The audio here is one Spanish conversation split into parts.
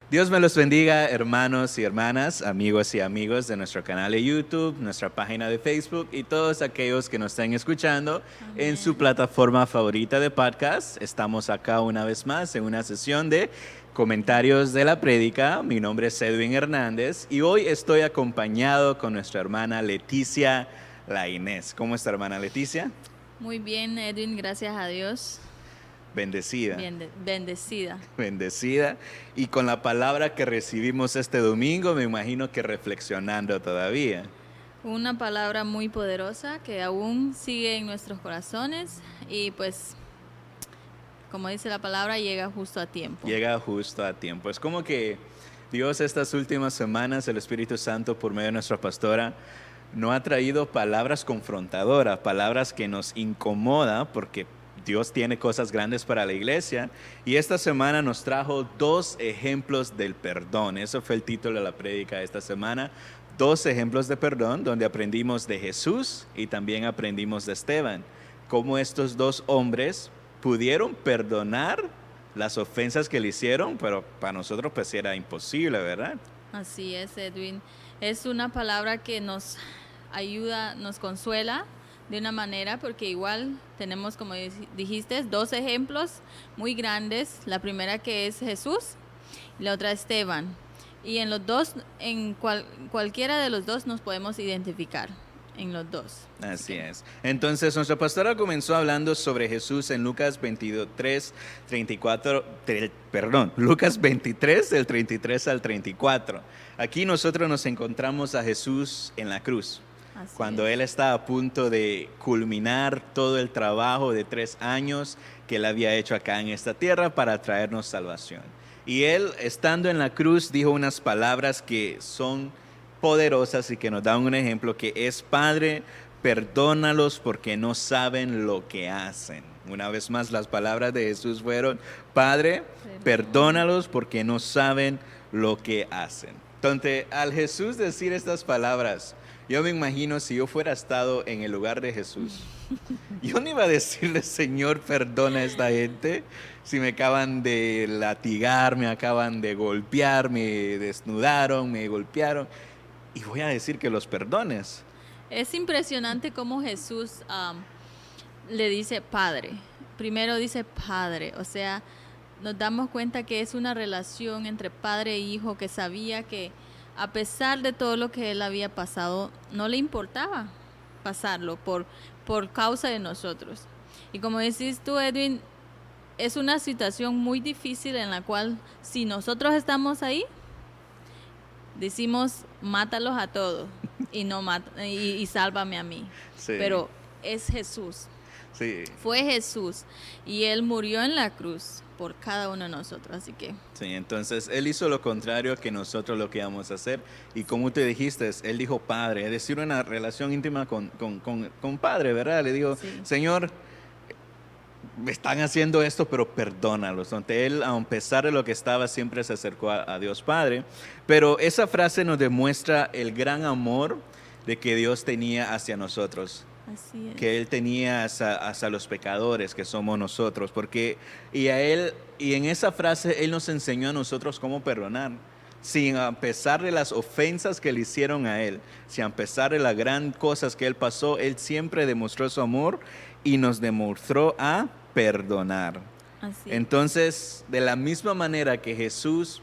Dios me los bendiga, hermanos y hermanas, amigos y amigos de nuestro canal de YouTube, nuestra página de Facebook y todos aquellos que nos estén escuchando en su Amén. plataforma favorita de podcast. Estamos acá una vez más en una sesión de comentarios de la prédica. Mi nombre es Edwin Hernández y hoy estoy acompañado con nuestra hermana Leticia La Inés. ¿Cómo está, hermana Leticia? Muy bien, Edwin, gracias a Dios. Bendecida. Bien, bendecida. Bendecida. Y con la palabra que recibimos este domingo, me imagino que reflexionando todavía. Una palabra muy poderosa que aún sigue en nuestros corazones y pues, como dice la palabra, llega justo a tiempo. Llega justo a tiempo. Es como que Dios estas últimas semanas, el Espíritu Santo, por medio de nuestra pastora, no ha traído palabras confrontadoras, palabras que nos incomoda porque Dios tiene cosas grandes para la iglesia. Y esta semana nos trajo 2 ejemplos del perdón. Eso fue el título de la prédica de esta semana. 2 ejemplos de perdón donde aprendimos de Jesús y también aprendimos de Esteban. Cómo estos 2 hombres pudieron perdonar las ofensas que le hicieron, pero para nosotros pues era imposible, ¿verdad? Así es, Edwin. Es una palabra que nos ayuda, nos consuela de una manera, porque igual tenemos, como dijiste, 2 ejemplos muy grandes. La primera que es Jesús y la otra Esteban. Y en los dos, cualquiera de los dos nos podemos identificar, en los dos. Así es. Entonces, nuestra pastora comenzó hablando sobre Jesús en Lucas 23, 34, Lucas 23, del 33 al 34. Aquí nosotros nos encontramos a Jesús en la cruz. Así Cuando es. Él está a punto de culminar todo el trabajo de 3 años que Él había hecho acá en esta tierra para traernos salvación. Y Él, estando en la cruz, dijo unas palabras que son poderosas y que nos dan un ejemplo, que es: Padre, perdónalos porque no saben lo que hacen. Una vez más, las palabras de Jesús fueron: Padre, Perdón. perdónalos porque no saben lo que hacen. Entonces, al Jesús decir estas palabras, yo me imagino si yo fuera estado en el lugar de Jesús, yo no iba a decirle: Señor, perdona a esta gente, si me acaban de latigar, me acaban de golpear, me desnudaron, me golpearon, y voy a decir que los perdones. Es impresionante cómo Jesús le dice Padre. Primero dice Padre, o sea, nos damos cuenta que es una relación entre padre e hijo, que sabía que a pesar de todo lo que él había pasado, no le importaba pasarlo por causa de nosotros. Y como decís tú, Edwin, es una situación muy difícil en la cual si nosotros estamos ahí, decimos mátalos a todos y no y sálvame a mí. Sí, Pero es Jesús. sí, Fue Jesús y Él murió en la cruz por cada uno de nosotros, así que sí. Entonces, Él hizo lo contrario que nosotros lo que íbamos a hacer. Y como te dijiste, Él dijo Padre, es decir, una relación íntima con Padre, ¿verdad? Le digo: sí. Señor, me están haciendo esto, pero perdónalos. Donde Él, a pesar de lo que estaba, siempre se acercó a Dios Padre. Pero esa frase nos demuestra el gran amor de que Dios tenía hacia nosotros, Así es. que Él tenía hacia los pecadores que somos nosotros, porque y en esa frase Él nos enseñó a nosotros cómo perdonar, sin a pesar de las ofensas que le hicieron a Él, sin a pesar de las gran cosas que Él pasó, Él siempre demostró su amor y nos demostró a perdonar. Así es. Entonces, de la misma manera que Jesús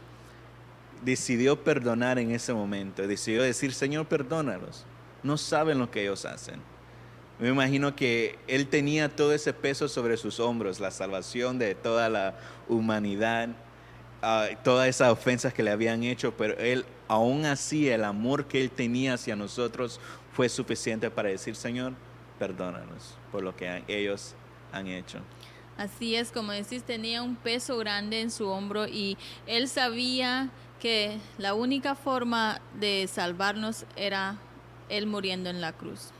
decidió perdonar en ese momento, decidió decir: Señor, perdónalos, no saben lo que ellos hacen. Me imagino que Él tenía todo ese peso sobre sus hombros, la salvación de toda la humanidad, todas esas ofensas que le habían hecho, pero Él, aún así, el amor que Él tenía hacia nosotros fue suficiente para decir: Señor, perdónanos por lo que ellos han hecho. Así es, como decís, tenía un peso grande en su hombro y él sabía que la única forma de salvarnos era él muriendo en la cruz.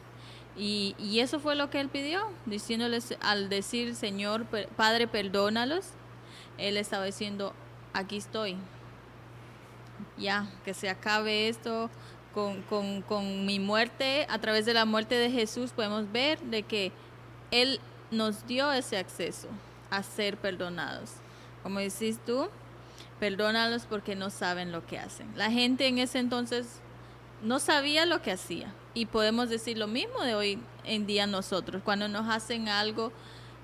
Y eso fue lo que él pidió, diciéndoles, al decir Señor, Padre, perdónalos, él estaba diciendo, aquí estoy, ya, que se acabe esto con mi muerte. A través de la muerte de Jesús podemos ver de que Él nos dio ese acceso a ser perdonados. Como decís tú, perdónalos porque no saben lo que hacen. La gente en ese entonces no sabía lo que hacía. Y podemos decir lo mismo de hoy en día nosotros. Cuando nos hacen algo,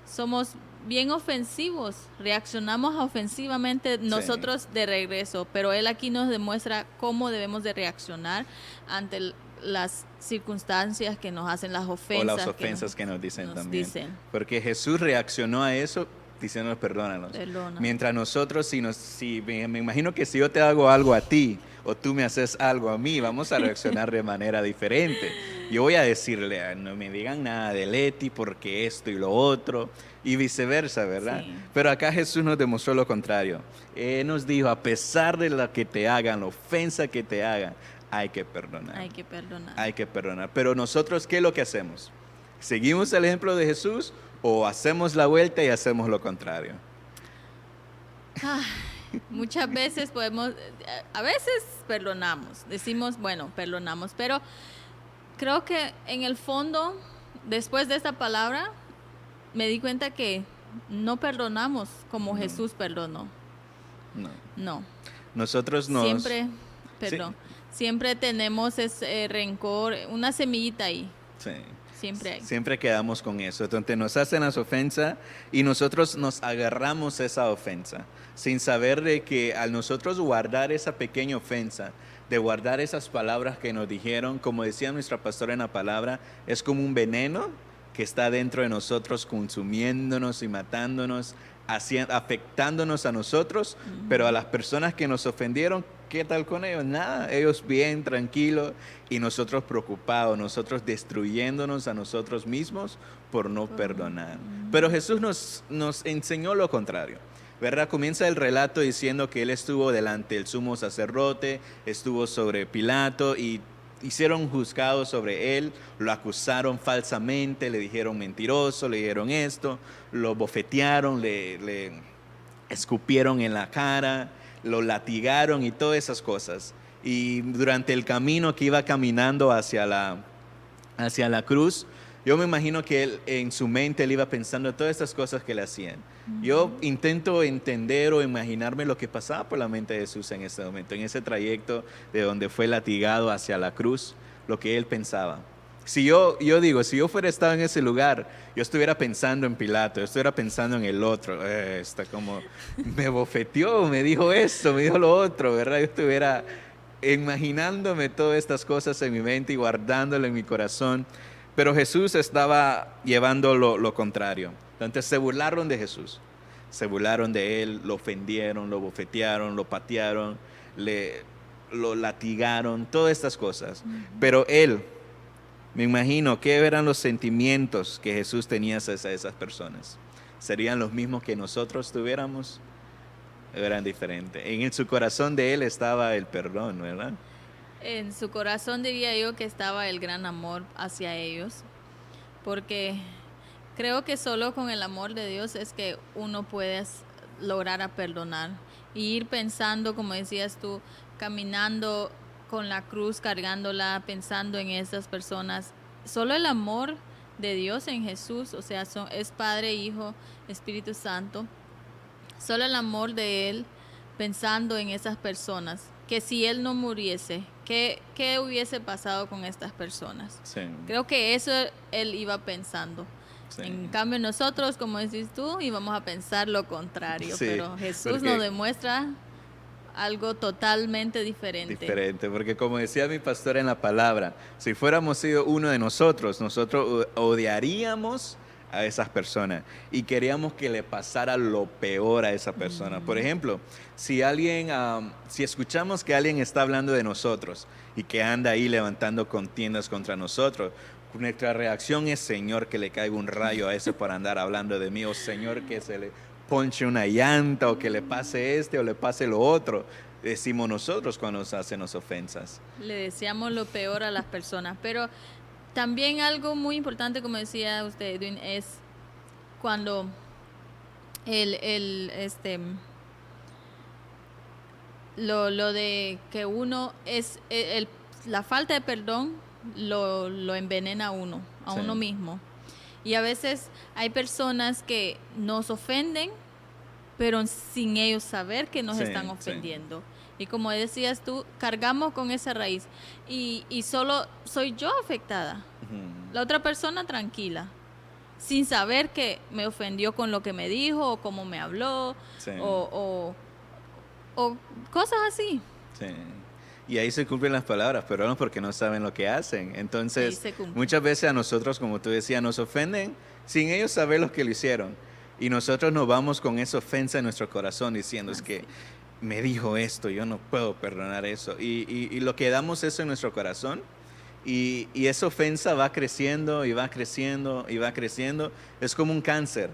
somos bien ofensivos, reaccionamos ofensivamente nosotros de regreso, pero él aquí nos demuestra cómo debemos de reaccionar ante las circunstancias que nos hacen, las ofensas. O las ofensas que nos dicen también. Dicen. Porque Jesús reaccionó a eso diciéndonos perdónanos. Perdona. Mientras nosotros, me imagino que si yo te hago algo a ti o tú me haces algo a mí, vamos a reaccionar de manera diferente. Yo voy a decirle, no me digan nada de Leti porque esto y lo otro, y viceversa, ¿verdad? Sí. Pero acá Jesús nos demostró lo contrario. Él nos dijo, a pesar de lo que te hagan, la ofensa que te hagan, hay que perdonar. Hay que perdonar. Hay que perdonar. Pero nosotros, ¿qué es lo que hacemos? ¿Seguimos el ejemplo de Jesús o hacemos la vuelta y hacemos lo contrario? Muchas veces a veces perdonamos, decimos, bueno, perdonamos, pero creo que en el fondo, después de esta palabra, me di cuenta que no perdonamos como Jesús perdonó. No. Nosotros Siempre tenemos ese rencor, una semillita ahí. Sí. Siempre hay. Siempre quedamos con eso. Entonces nos hacen las ofensas y nosotros nos agarramos esa ofensa sin saber de que al nosotros guardar esa pequeña ofensa, de guardar esas palabras que nos dijeron, como decía nuestra pastora en la palabra, es como un veneno que está dentro de nosotros consumiéndonos y matándonos, afectándonos a nosotros, pero a las personas que nos ofendieron, ¿qué tal con ellos? Nada, ellos bien, tranquilos, y nosotros preocupados, nosotros destruyéndonos a nosotros mismos por no perdonar. Pero Jesús nos enseñó lo contrario, ¿verdad? Comienza el relato diciendo que Él estuvo delante del sumo sacerdote, estuvo sobre Pilato y hicieron juzgados sobre Él, lo acusaron falsamente, le dijeron mentiroso, le dijeron esto, lo bofetearon, le escupieron en la cara, lo latigaron y todas esas cosas. Y durante el camino que iba caminando hacia la cruz, yo me imagino que él en su mente él iba pensando todas estas cosas que le hacían. Yo intento entender o imaginarme lo que pasaba por la mente de Jesús en ese momento, en ese trayecto de donde fue latigado hacia la cruz, lo que él pensaba. Si yo fuera estado en ese lugar, yo estuviera pensando en Pilato, yo estuviera pensando en el otro, está como, me bofeteó, me dijo esto, me dijo lo otro, ¿verdad? Yo estuviera imaginándome todas estas cosas en mi mente y guardándolo en mi corazón, pero Jesús estaba llevando lo contrario. Entonces se burlaron de Jesús, se burlaron de Él, lo ofendieron, lo bofetearon, lo patearon, lo latigaron, todas estas cosas, pero Él, me imagino, ¿qué eran los sentimientos que Jesús tenía hacia esas personas? ¿Serían los mismos que nosotros tuviéramos? Eran diferentes. En su corazón de Él estaba el perdón, ¿verdad? En su corazón diría yo que estaba el gran amor hacia ellos, porque creo que solo con el amor de Dios es que uno puede lograr a perdonar y ir pensando, como decías tú, caminando con la cruz, cargándola, pensando en esas personas. Solo el amor de Dios en Jesús, o sea, es Padre, Hijo, Espíritu Santo. Solo el amor de Él pensando en esas personas. Que si Él no muriese, ¿qué hubiese pasado con estas personas? Sí. Creo que eso Él iba pensando. Sí. En cambio nosotros, como decís tú, íbamos a pensar lo contrario. Sí, pero Jesús nos demuestra algo totalmente diferente. Diferente, porque como decía mi pastor en la palabra, si fuéramos sido uno de nosotros odiaríamos a esas personas y queríamos que le pasara lo peor a esa persona. Por ejemplo, si escuchamos que alguien está hablando de nosotros y que anda ahí levantando contiendas contra nosotros, nuestra reacción es: Señor, que le caiga un rayo a ese por andar hablando de mí, o Señor, que se le ponche una llanta, o que le pase o le pase lo otro. Decimos nosotros cuando nos hacen las ofensas. Le deseamos lo peor a las personas, pero también algo muy importante, como decía usted, Edwin, es cuando lo de que uno la falta de perdón lo envenena a uno, sí, uno mismo. Y a veces hay personas que nos ofenden, pero sin ellos saber que nos Sí, están sí. ofendiendo. Y como decías tú, cargamos con esa raíz y solo soy yo afectada. Ujú. La otra persona tranquila, sin saber que me ofendió con lo que me dijo o cómo me habló Sí. o cosas así. Sí. Y ahí se cumplen las palabras, pero no porque no saben lo que hacen. Ahí Entonces, se cumple. muchas veces a nosotros, como tú decías, nos ofenden sin ellos saber lo que lo hicieron. Y nosotros nos vamos con esa ofensa en nuestro corazón diciendo, es que me dijo esto, yo no puedo perdonar eso. Y lo que damos eso en nuestro corazón, y esa ofensa va creciendo y va creciendo y va creciendo. Es como un cáncer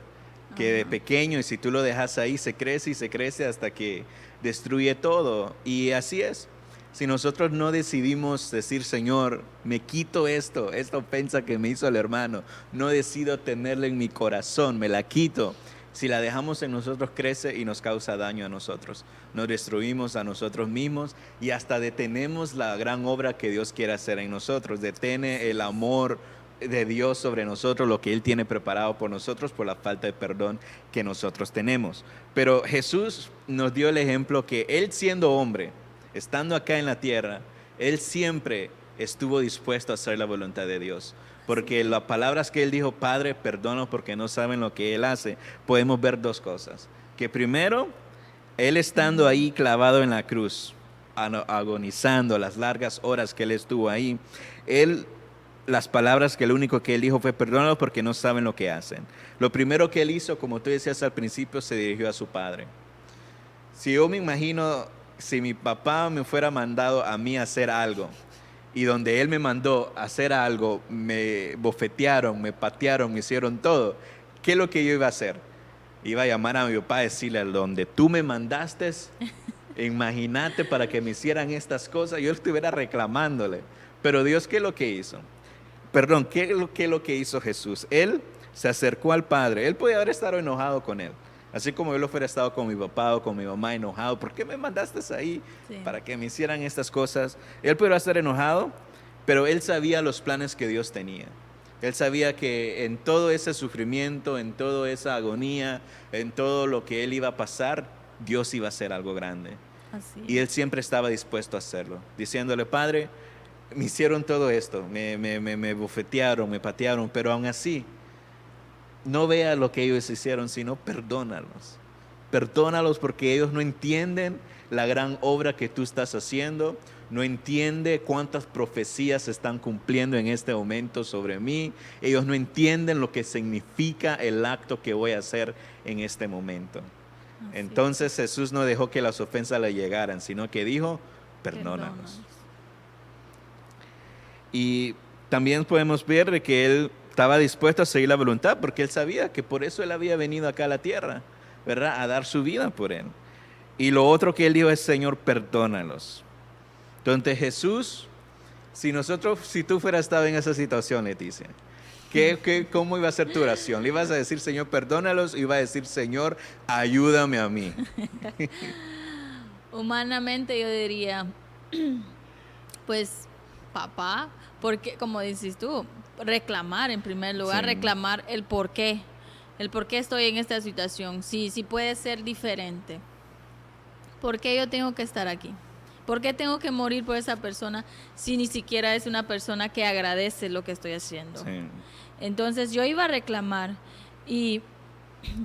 que de Ajá. pequeño, y si tú lo dejas ahí, se crece y se crece hasta que destruye todo. Y así es. Si nosotros no decidimos decir, Señor, me quito esto, esta ofensa que me hizo el hermano, no decido tenerla en mi corazón, me la quito. Si la dejamos en nosotros, crece y nos causa daño a nosotros. Nos destruimos a nosotros mismos y hasta detenemos la gran obra que Dios quiere hacer en nosotros. Detene el amor de Dios sobre nosotros, lo que Él tiene preparado por nosotros, por la falta de perdón que nosotros tenemos. Pero Jesús nos dio el ejemplo que Él, siendo hombre, estando acá en la tierra, Él siempre estuvo dispuesto a hacer la voluntad de Dios. Porque las palabras que Él dijo, Padre, perdona porque no saben lo que Él hace, podemos ver dos cosas. Que primero, Él estando ahí clavado en la cruz, agonizando las largas horas que Él estuvo ahí, las palabras que el único que Él dijo fue, perdónalos porque no saben lo que hacen. Lo primero que Él hizo, como tú decías al principio, se dirigió a su Padre. Si yo me imagino, si mi papá me fuera mandado a mí a hacer algo, y donde Él me mandó a hacer algo, me bofetearon, me patearon, me hicieron todo, ¿qué es lo que yo iba a hacer? Iba a llamar a mi papá a decirle, donde tú me mandaste, imagínate para que me hicieran estas cosas, yo estuviera reclamándole. Pero Dios, ¿qué es lo que hizo? Perdón, ¿qué es lo que hizo Jesús? Él se acercó al Padre. Él podía haber estado enojado con Él. Así como yo lo fuera estado con mi papá o con mi mamá enojado. ¿Por qué me mandaste ahí Sí. para que me hicieran estas cosas? Él podía estar enojado, pero Él sabía los planes que Dios tenía. Él sabía que en todo ese sufrimiento, en toda esa agonía, en todo lo que Él iba a pasar, Dios iba a hacer algo grande. Así Y Él es. siempre estaba dispuesto a hacerlo, diciéndole, Padre, me hicieron todo esto, me bofetearon, me patearon, pero aún así, no vea lo que ellos hicieron, sino perdónalos. Perdónalos porque ellos no entienden la gran obra que tú estás haciendo, no entiende cuántas profecías se están cumpliendo en este momento sobre mí, ellos no entienden lo que significa el acto que voy a hacer en este momento. Así Entonces Jesús no dejó que las ofensas le llegaran, sino que dijo, perdónalos. Perdónanos. Y también podemos ver de que Él estaba dispuesto a seguir la voluntad, porque Él sabía que por eso Él había venido acá a la tierra, ¿verdad? A dar su vida por Él. Y lo otro que Él dijo es, Señor, perdónalos. Entonces Jesús, si tú fueras estado en esa situación, Leticia, ¿cómo iba a ser tu oración? ¿Le ibas a decir, Señor, perdónalos? ¿O iba a decir, Señor, ayúdame a mí? Humanamente yo diría, pues, papá, porque como dices tú, reclamar en primer lugar, Sí. reclamar el por qué estoy en esta situación, si puede ser diferente. ¿Por qué yo tengo que estar aquí? ¿Por qué tengo que morir por esa persona si ni siquiera es una persona que agradece lo que estoy haciendo? Sí. Entonces yo iba a reclamar y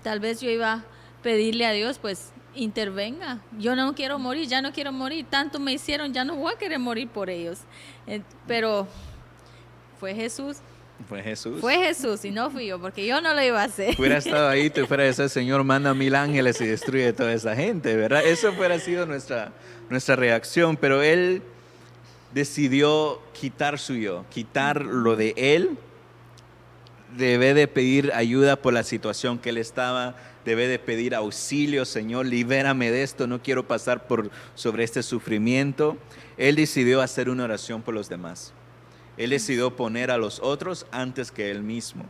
tal vez yo iba a pedirle a Dios, pues intervenga. Yo no quiero morir, ya no quiero morir. Tanto me hicieron, ya no voy a querer morir por ellos. Pero fue Jesús. Fue Jesús. Fue Jesús y no fui yo, porque yo no lo iba a hacer. Hubiera estado ahí, tú fuera ese Señor, manda 1000 ángeles y destruye toda esa gente, ¿verdad? Eso fuera sido nuestra reacción, pero Él decidió quitar su yo, quitar lo de Él, debe de pedir ayuda por la situación que Él estaba, debe de pedir auxilio, Señor, libérame de esto, no quiero pasar sobre este sufrimiento. Él decidió hacer una oración por los demás. Él decidió poner a los otros antes que Él mismo.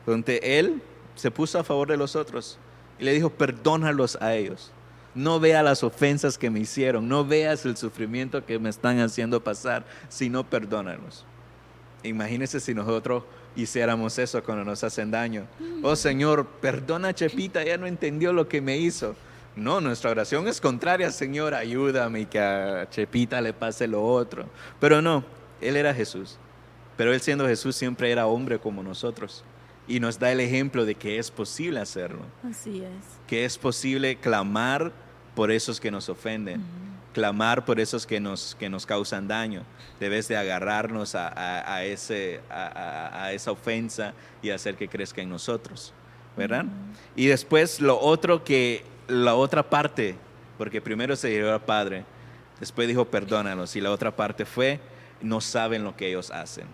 Donde Él se puso a favor de los otros y le dijo, perdónalos a ellos. No veas las ofensas que me hicieron, no veas el sufrimiento que me están haciendo pasar, sino perdónalos. Imagínense si nosotros hiciéramos eso cuando nos hacen daño. Oh Señor, perdona a Chepita, ella no entendió lo que me hizo. No, nuestra oración es contraria. Señor, ayúdame que a Chepita le pase lo otro. Pero no, Él era Jesús. Pero Él siendo Jesús siempre era hombre como nosotros. Y nos da el ejemplo de que es posible hacerlo. Así es. Que es posible clamar por esos que nos ofenden. Clamar por esos que nos causan daño. Debes de agarrarnos a esa ofensa y hacer que crezca en nosotros, ¿verdad? Y después la otra parte, porque primero se dirigió al Padre, después dijo perdónalos, y la otra parte fue, no saben lo que ellos hacen.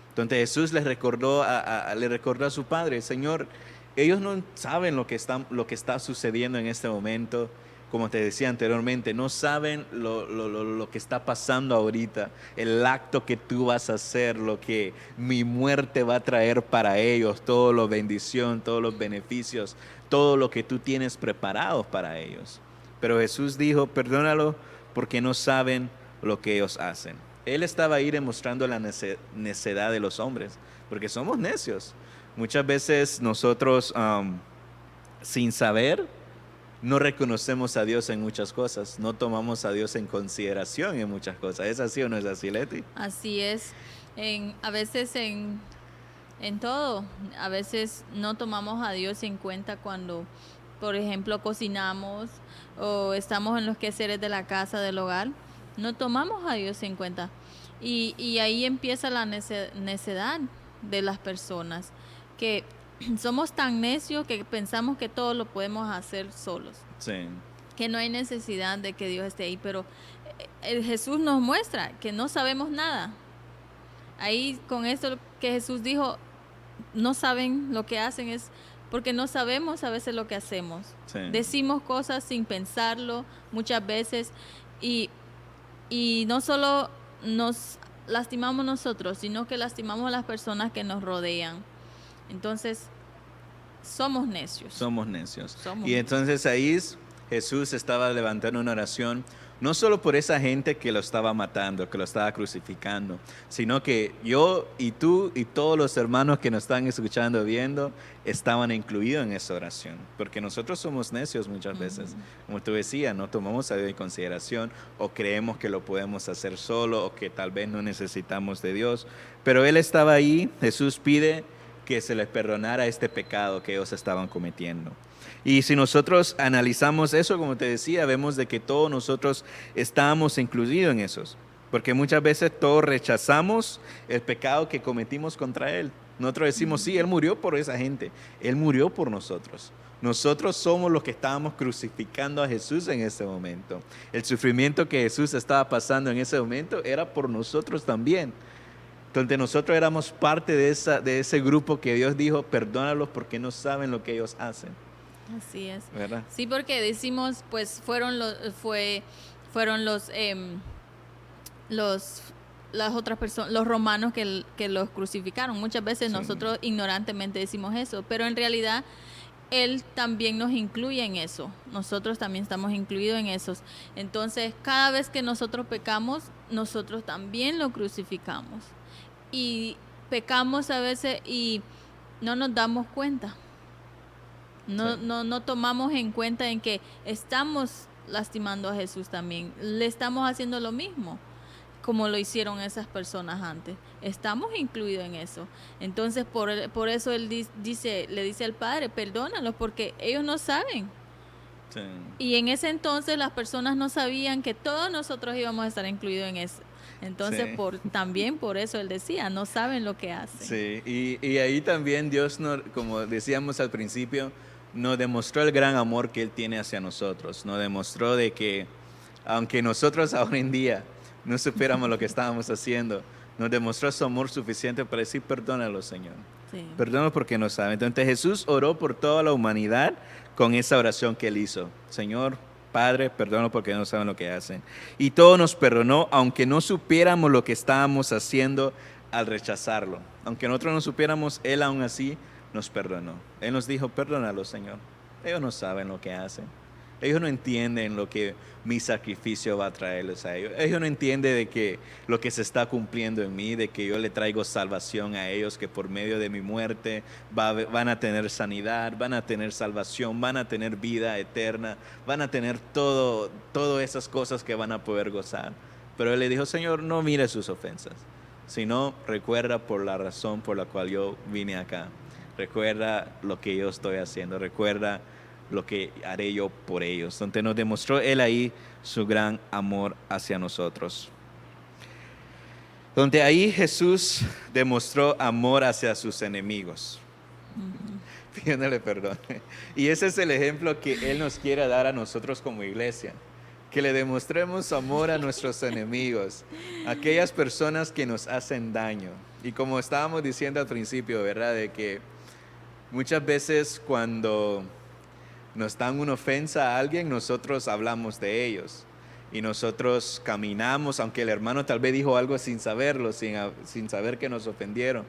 Entonces Jesús le recordó a su Padre, Señor, ellos no saben lo que está sucediendo en este momento. Como te decía anteriormente, no saben lo que está pasando ahorita, el acto que tú vas a hacer, lo que mi muerte va a traer para ellos, toda la bendición, todos los beneficios, todo lo que tú tienes preparado para ellos. Pero Jesús dijo, perdónalo porque no saben lo que ellos hacen. Él estaba ahí demostrando la necedad de los hombres, porque somos necios. Muchas veces nosotros, sin saber, no reconocemos a Dios en muchas cosas, no tomamos a Dios en consideración en muchas cosas. ¿Es así o no es así, Leti? Así es. A veces en todo, a veces no tomamos a Dios en cuenta cuando, por ejemplo, cocinamos o estamos en los quehaceres de la casa, del hogar. No tomamos a Dios en cuenta. Y ahí empieza la necedad de las personas, que somos tan necios que pensamos que todo lo podemos hacer solos. Sí. Que no hay necesidad de que Dios esté ahí, pero Jesús nos muestra que no sabemos nada. Ahí con esto que Jesús dijo, no saben lo que hacen, es porque no sabemos a veces lo que hacemos. Sí. Decimos cosas sin pensarlo muchas veces y no solo nos lastimamos nosotros, sino que lastimamos a las personas que nos rodean. Entonces, somos necios. Somos necios. Somos y entonces ahí Jesús estaba levantando una oración, no solo por esa gente que lo estaba matando, que lo estaba crucificando, sino que yo y tú y todos los hermanos que nos están escuchando, viendo, estaban incluidos en esa oración. Porque nosotros somos necios muchas veces. Como tú decías, no tomamos a Dios en consideración o creemos que lo podemos hacer solo o que tal vez no necesitamos de Dios. Pero Él estaba ahí, Jesús pide que se les perdonara este pecado que ellos estaban cometiendo. Y si nosotros analizamos eso, como te decía, vemos de que todos nosotros estábamos incluidos en esos. Porque muchas veces todos rechazamos el pecado que cometimos contra Él. Nosotros decimos, sí, Él murió por esa gente. Él murió por nosotros. Nosotros somos los que estábamos crucificando a Jesús en ese momento. El sufrimiento que Jesús estaba pasando en ese momento era por nosotros también. Entonces nosotros éramos parte de ese grupo que Dios dijo, perdónalos porque no saben lo que ellos hacen. Así es. ¿Verdad? Sí, porque decimos, pues fueron las otras personas, los romanos que los crucificaron. Muchas veces nosotros ignorantemente decimos eso, pero en realidad Él también nos incluye en eso. Nosotros también estamos incluidos en esos. Entonces, cada vez que nosotros pecamos, nosotros también lo crucificamos. Y pecamos a veces y no nos damos cuenta. No tomamos en cuenta en que estamos lastimando a Jesús también. Le estamos haciendo lo mismo como lo hicieron esas personas antes. Estamos incluidos en eso. Entonces, por eso Él le dice al Padre, perdónalos porque ellos no saben. Sí. Y en ese entonces las personas no sabían que todos nosotros íbamos a estar incluidos en eso. Entonces, también por eso Él decía, no saben lo que hacen. Sí, y ahí también Dios, como decíamos al principio, nos demostró el gran amor que Él tiene hacia nosotros. Nos demostró de que, aunque nosotros ahora en día no supiéramos lo que estábamos haciendo, nos demostró su amor suficiente para decir, perdónalo, Señor. Sí. Perdónalo porque no saben. Entonces Jesús oró por toda la humanidad con esa oración que Él hizo. Señor, Padre, perdónalo porque no saben lo que hacen. Y todo nos perdonó, aunque no supiéramos lo que estábamos haciendo al rechazarlo. Aunque nosotros no supiéramos, Él aún así nos perdonó. Él nos dijo, perdónalo, Señor. Ellos no saben lo que hacen. Ellos no entienden lo que mi sacrificio va a traerles a ellos. Ellos no entienden de que lo que se está cumpliendo en mí, de que yo le traigo salvación a ellos, que por medio de mi muerte van a tener sanidad, van a tener salvación, van a tener vida eterna, van a tener todas esas cosas que van a poder gozar. Pero él le dijo, Señor, no mire sus ofensas, sino recuerda por la razón por la cual yo vine acá. Recuerda lo que yo estoy haciendo, recuerda lo que haré yo por ellos. Donde nos demostró él ahí su gran amor hacia nosotros. Donde ahí Jesús demostró amor hacia sus enemigos, pidiéndole perdón. Y ese es el ejemplo que él nos quiere dar a nosotros como iglesia. Que le demostremos amor a nuestros enemigos, aquellas personas que nos hacen daño. Y como estábamos diciendo al principio, ¿verdad? De que muchas veces cuando nos dan una ofensa a alguien, nosotros hablamos de ellos. Y nosotros caminamos, aunque el hermano tal vez dijo algo sin saberlo, sin saber que nos ofendieron.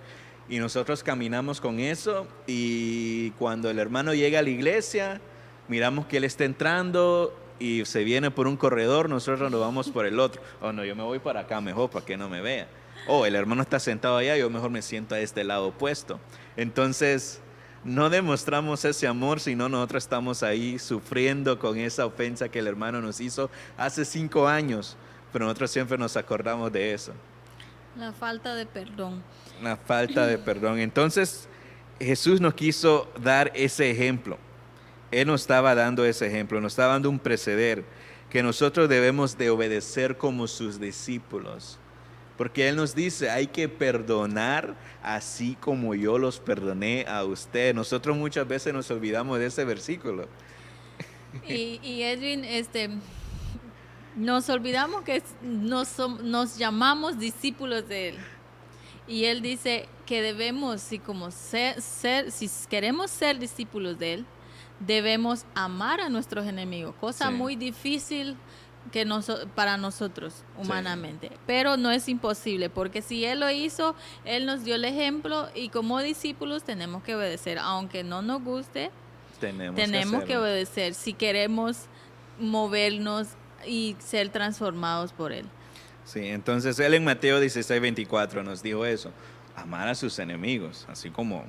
Y nosotros caminamos con eso, y cuando el hermano llega a la iglesia, miramos que él está entrando y se viene por un corredor, nosotros nos vamos por el otro. Oh, no, yo me voy para acá mejor para que no me vea. Oh, el hermano está sentado allá, yo mejor me siento a este lado opuesto. Entonces, no demostramos ese amor, sino nosotros estamos ahí sufriendo con esa ofensa que el hermano nos hizo hace 5 años, pero nosotros siempre nos acordamos de eso. La falta de perdón. La falta de perdón. Entonces, Jesús nos quiso dar ese ejemplo. Él nos estaba dando ese ejemplo, nos estaba dando un preceder que nosotros debemos de obedecer como sus discípulos. Porque Él nos dice, hay que perdonar así como yo los perdoné a usted. Nosotros muchas veces nos olvidamos de ese versículo. Y Edwin, nos olvidamos que nos llamamos discípulos de Él. Y Él dice que debemos, si queremos ser discípulos de Él, debemos amar a nuestros enemigos. Cosa muy difícil para nosotros humanamente, pero no es imposible, porque si Él lo hizo, Él nos dio el ejemplo, y como discípulos tenemos que obedecer, aunque no nos guste, tenemos que obedecer si queremos movernos y ser transformados por Él. Sí, entonces Él en Mateo 16:24 nos dijo eso, amar a sus enemigos, así como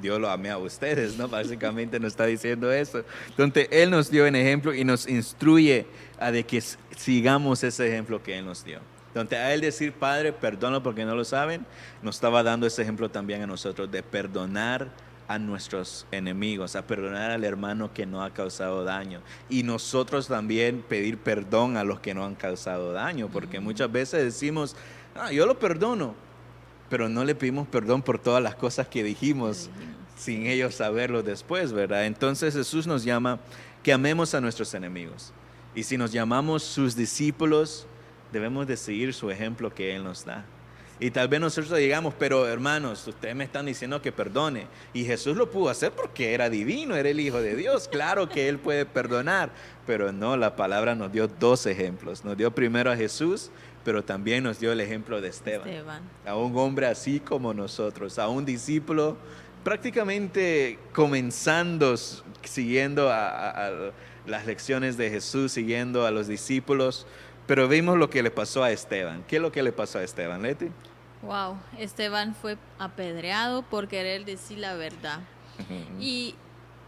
Dios lo amé a ustedes, ¿no? Básicamente nos está diciendo eso. Entonces, Él nos dio un ejemplo y nos instruye a de que sigamos ese ejemplo que Él nos dio. Entonces, a Él decir, Padre, perdónalo porque no lo saben, nos estaba dando ese ejemplo también a nosotros de perdonar a nuestros enemigos, a perdonar al hermano que nos ha causado daño. Y nosotros también pedir perdón a los que nos han causado daño, porque muchas veces decimos, yo lo perdono, pero no le pedimos perdón por todas las cosas que dijimos sin ellos saberlo después, ¿verdad? Entonces Jesús nos llama que amemos a nuestros enemigos. Y si nos llamamos sus discípulos, debemos de seguir su ejemplo que Él nos da. Y tal vez nosotros digamos, pero hermanos, ustedes me están diciendo que perdone. Y Jesús lo pudo hacer porque era divino, era el Hijo de Dios. Claro que Él puede perdonar, pero no, la palabra nos dio 2 ejemplos. Nos dio primero a Jesús, pero también nos dio el ejemplo de Esteban. A un hombre así como nosotros, a un discípulo prácticamente comenzando, siguiendo a las lecciones de Jesús, siguiendo a los discípulos. Pero vimos lo que le pasó a Esteban. ¿Qué es lo que le pasó a Esteban, Leti? Wow, Esteban fue apedreado por querer decir la verdad. Y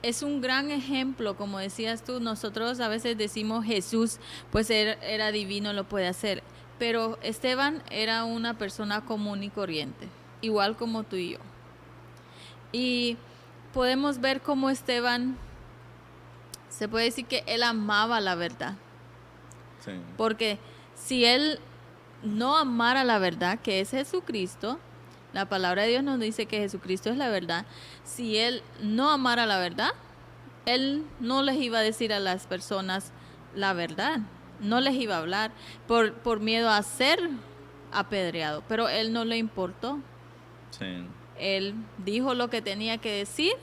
es un gran ejemplo, como decías tú, nosotros a veces decimos Jesús, pues era divino, lo puede hacer. Pero Esteban era una persona común y corriente, igual como tú y yo. Y podemos ver cómo Esteban, se puede decir que él amaba la verdad. Sí. Porque si él no amara la verdad, que es Jesucristo, la palabra de Dios nos dice que Jesucristo es la verdad. Si él no amara la verdad, él no les iba a decir a las personas la verdad. No les iba a hablar por miedo a ser apedreado. Pero él no le importó. Sí. Él dijo lo que tenía que decir,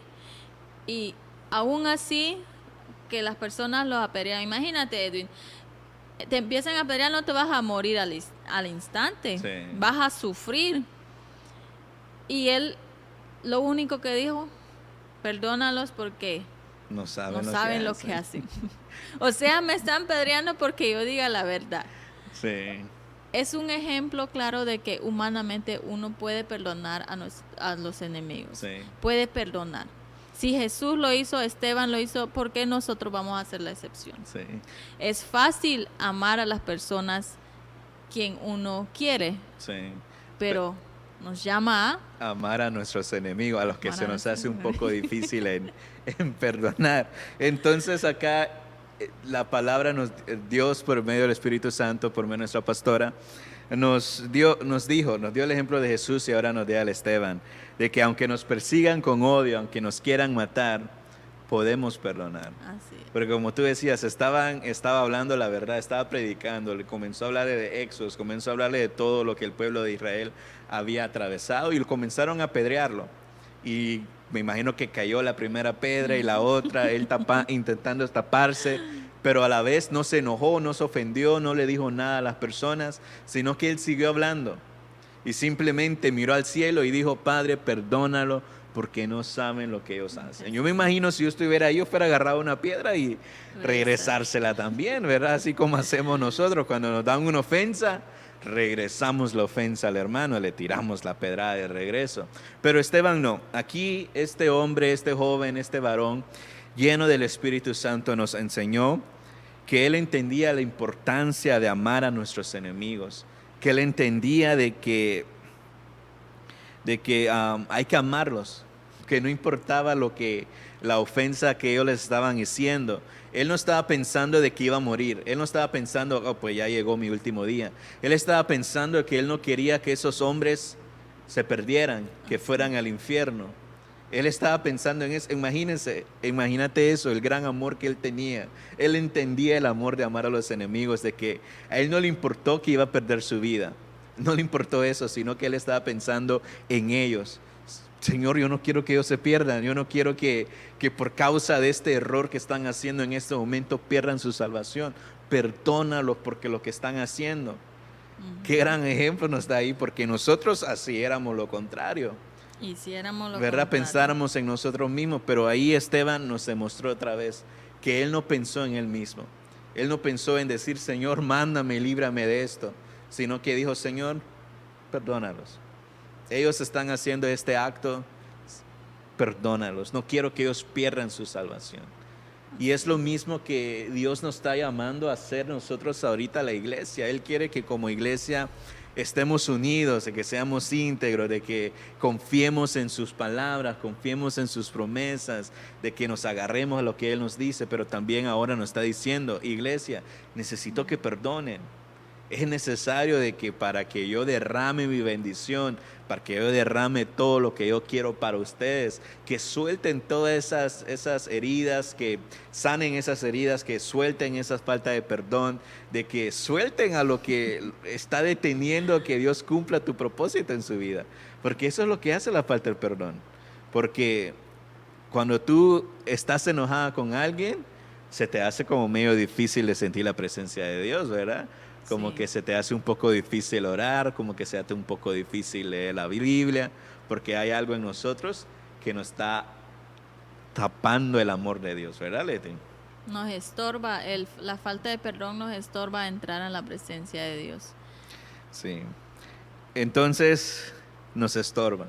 y aún así que las personas los apedreaban. Imagínate, Edwin, te empiezan a apedrear, no te vas a morir al instante. Sí. Vas a sufrir. Y él lo único que dijo, perdónalos porque No saben, no saben lo que hacen. O sea, me están pedreando porque yo diga la verdad. Sí, Es un ejemplo claro de que humanamente uno puede perdonar a los enemigos. sí, Puede perdonar. Si Jesús lo hizo, Esteban lo hizo, ¿por qué nosotros vamos a hacer la excepción? sí. Es fácil amar a las personas quien uno quiere, Sí. pero nos llama a Amar a nuestros enemigos, a los que Amar se a nos nuestros hace un poco difícil en perdonar. Entonces acá la palabra Dios por medio del Espíritu Santo, por medio de nuestra pastora, nos dio el ejemplo de Jesús y ahora nos dio al Esteban, de que aunque nos persigan con odio, aunque nos quieran matar, podemos perdonar. así. Porque como tú decías, estaba hablando la verdad, estaba predicando, le comenzó a hablarle de Éxodo, comenzó a hablarle de todo lo que el pueblo de Israel había atravesado y comenzaron a apedrearlo. Y me imagino que cayó la primera piedra y la otra, él intentando taparse, pero a la vez no se enojó, no se ofendió, no le dijo nada a las personas, sino que él siguió hablando y simplemente miró al cielo y dijo, Padre, perdónalo porque no saben lo que ellos hacen. Yo me imagino si yo estuviera ahí, yo fuera agarrado una piedra y regresársela también, ¿verdad? Así como hacemos nosotros cuando nos dan una ofensa, regresamos la ofensa al hermano, le tiramos la pedrada de regreso. Pero Esteban no, aquí este hombre, este joven, este varón, lleno del Espíritu Santo nos enseñó que él entendía la importancia de amar a nuestros enemigos, que él entendía de que hay que amarlos, que no importaba la ofensa que ellos les estaban diciendo. Él no estaba pensando de que iba a morir, él no estaba pensando, oh, pues ya llegó mi último día. Él estaba pensando que él no quería que esos hombres se perdieran, que fueran al infierno. Él estaba pensando en eso. Imagínate eso, el gran amor que él tenía. Él entendía el amor de amar a los enemigos, de que a él no le importó que iba a perder su vida. No le importó eso, sino que él estaba pensando en ellos. Señor, yo no quiero que ellos se pierdan. Yo no quiero que por causa de este error que están haciendo en este momento pierdan su salvación. Perdónalos porque lo que están haciendo. Qué gran ejemplo nos da ahí, porque nosotros así éramos lo contrario. Hiciéramos lo ¿Verdad? contrario. Pensáramos en nosotros mismos, pero ahí Esteban nos demostró otra vez que él no pensó en él mismo. Él no pensó en decir, Señor, mándame, líbrame de esto, sino que dijo, Señor, perdónalos. Ellos están haciendo este acto, perdónalos. No quiero que ellos pierdan su salvación. Y es lo mismo que Dios nos está llamando a hacer nosotros ahorita, la iglesia. Él quiere que como iglesia estemos unidos, de que seamos íntegros, de que confiemos en sus palabras, confiemos en sus promesas, de que nos agarremos a lo que Él nos dice, pero también ahora nos está diciendo, iglesia, necesito que perdonen. Es necesario de que para que yo derrame mi bendición, para que yo derrame todo lo que yo quiero para ustedes, que suelten todas esas heridas, que sanen esas heridas, que suelten esa falta de perdón, de que suelten a lo que está deteniendo que Dios cumpla tu propósito en su vida. Porque eso es lo que hace la falta del perdón. Porque cuando tú estás enojada con alguien, se te hace como medio difícil de sentir la presencia de Dios, ¿verdad? Como Sí. que se te hace un poco difícil orar, como que se te hace un poco difícil leer la Biblia, porque hay algo en nosotros que nos está tapando el amor de Dios, ¿verdad, Leti? Nos estorba, la falta de perdón nos estorba entrar en la presencia de Dios. Sí. Entonces nos estorba.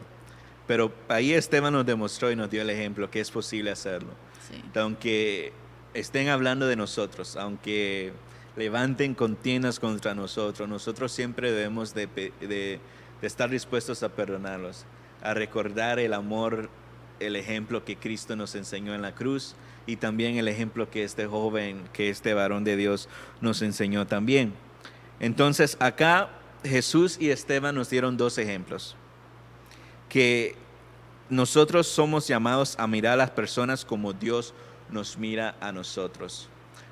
Pero ahí Esteban nos demostró y nos dio el ejemplo que es posible hacerlo. Sí. Aunque estén hablando de nosotros, aunque levanten contiendas contra nosotros, nosotros siempre debemos de estar dispuestos a perdonarlos, a recordar el amor, el ejemplo que Cristo nos enseñó en la cruz y también el ejemplo que este joven, que este varón de Dios nos enseñó también. Entonces acá Jesús y Esteban nos dieron dos ejemplos, que nosotros somos llamados a mirar a las personas como Dios nos mira a nosotros.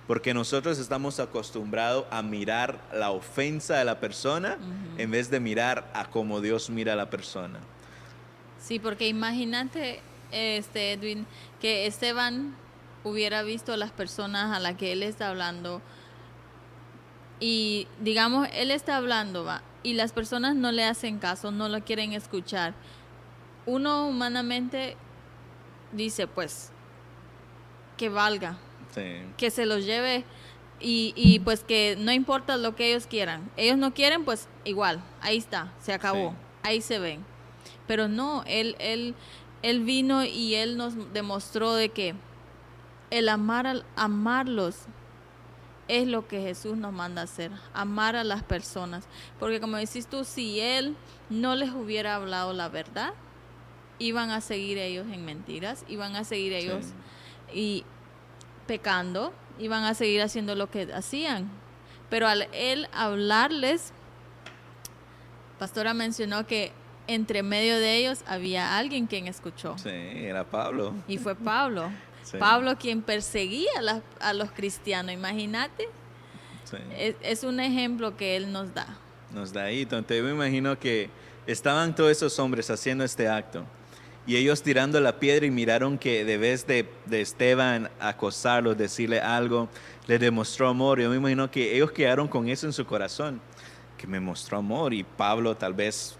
Porque nosotros estamos acostumbrados a mirar la ofensa de la persona en vez de mirar a cómo Dios mira a la persona. Sí, porque imagínate, Edwin, que Esteban hubiera visto a las personas a las que él está hablando y, digamos, él está hablando, va, y las personas no le hacen caso, no lo quieren escuchar. Uno humanamente dice, pues, que valga, Sí. que se los lleve y pues que no importa lo que ellos quieran. Ellos no quieren, pues igual, ahí está, se acabó, Sí. ahí se ven. Pero no, él vino y él nos demostró de que el amarlos es lo que Jesús nos manda a hacer, amar a las personas. Porque como decís tú, si él no les hubiera hablado la verdad, iban a seguir ellos en mentiras, iban a seguir ellos y pecando, iban a seguir haciendo lo que hacían. Pero al él hablarles, Pastora mencionó que entre medio de ellos había alguien quien escuchó. Sí, era Pablo. Y fue Pablo. Sí. Pablo quien perseguía a los cristianos, imagínate. Sí. Es un ejemplo que él nos da. Nos da ahí. Entonces me imagino que estaban todos esos hombres haciendo este acto y ellos tirando la piedra y miraron que de vez de Esteban acosarlos, decirle algo, le demostró amor. Yo me imagino que ellos quedaron con eso en su corazón, que me mostró amor, y Pablo tal vez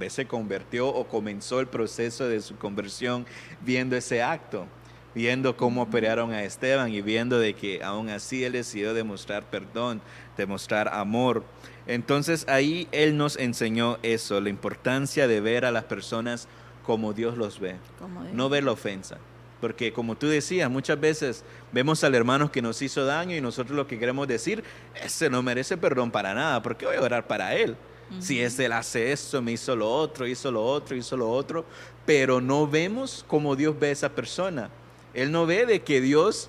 se convirtió o comenzó el proceso de su conversión viendo ese acto, viendo cómo operaron a Esteban y viendo de que aún así él decidió demostrar perdón, demostrar amor. Entonces ahí él nos enseñó eso, la importancia de ver a las personas como Dios los ve, no ver la ofensa. Porque como tú decías, muchas veces vemos al hermano que nos hizo daño y nosotros lo que queremos decir, ese no merece perdón para nada, ¿por qué voy a orar para él? Si él hace esto, me hizo lo otro, hizo lo otro, hizo lo otro, pero no vemos como Dios ve a esa persona. Él no ve de que Dios,